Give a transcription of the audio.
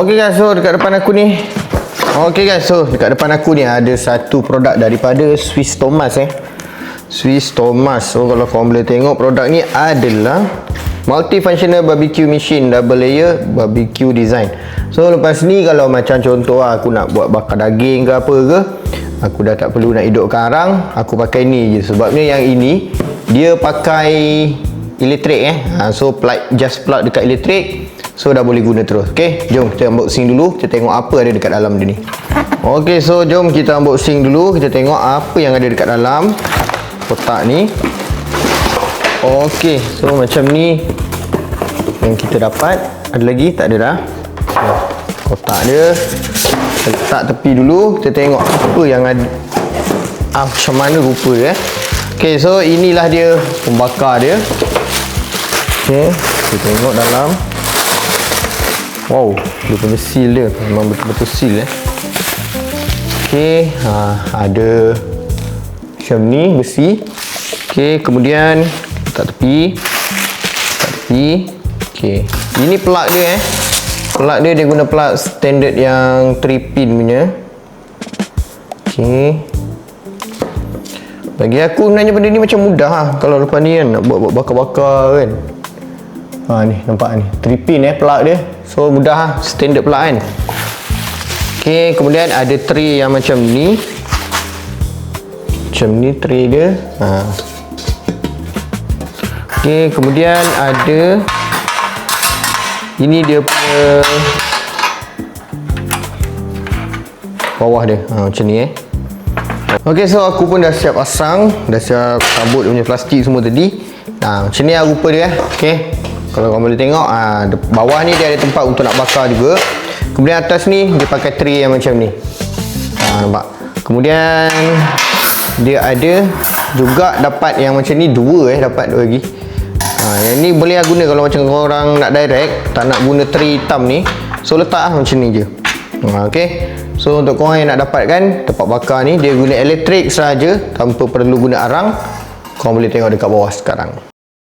Okey guys, so dekat depan aku ni ada satu produk daripada Swiss Thomas Swiss Thomas. So kalau korang boleh tengok, produk ni adalah multifunctional barbecue machine double layer barbecue design. So lepas ni kalau macam contoh aku nak buat bakar daging ke apa ke, aku dah tak perlu nak hidupkan arang, aku pakai ni je. Sebabnya yang ini dia pakai elektrik so just plug dekat elektrik, so dah boleh guna terus. Okey, jom kita unboxing dulu, kita tengok apa ada dekat dalam dia ni. Okey, so jom kita unboxing dulu, kita tengok apa yang ada dekat dalam kotak ni. Okey, so macam ni yang kita dapat. Ada lagi? Tak ada dah. Kotak dia kita letak tepi dulu, kita tengok apa yang ada, macam mana rupa dia. Okey, so inilah dia pembakar dia. Okey, kita tengok dalam. Wow, dia punya seal dia memang betul-betul seal Okey, ada macam ni besi. Okey, kemudian letak tepi. Okey, ini plug dia plug dia guna plug standard yang 3 pin punya. Okey, bagi aku sebenarnya benda ni macam mudah kalau lepas ni kan nak buat bakar-bakar kan. Ni nampak ni 3 pin plug dia, so mudah standard plug kan. Okey, kemudian ada tray yang macam ni. Macam ni tray dia. Okey, kemudian ada ini dia punya bawah dia. Macam ni Okey, so aku pun dah siap pasang, dah siap cabut dia punya plastik semua tadi. Macam ni rupa dia Okey, kalau korang boleh tengok, bawah ni dia ada tempat untuk nak bakar juga. Kemudian atas ni dia pakai tray yang macam ni. Nampak? Kemudian dia ada juga dapat yang macam ni dua dapat dua lagi. Yang ni boleh guna kalau macam korang nak direct, tak nak guna tray hitam ni, so letak macam ni je. Okey, so untuk korang yang nak dapatkan tempat bakar ni, dia guna elektrik sahaja tanpa perlu guna arang. Korang boleh tengok dekat bawah sekarang.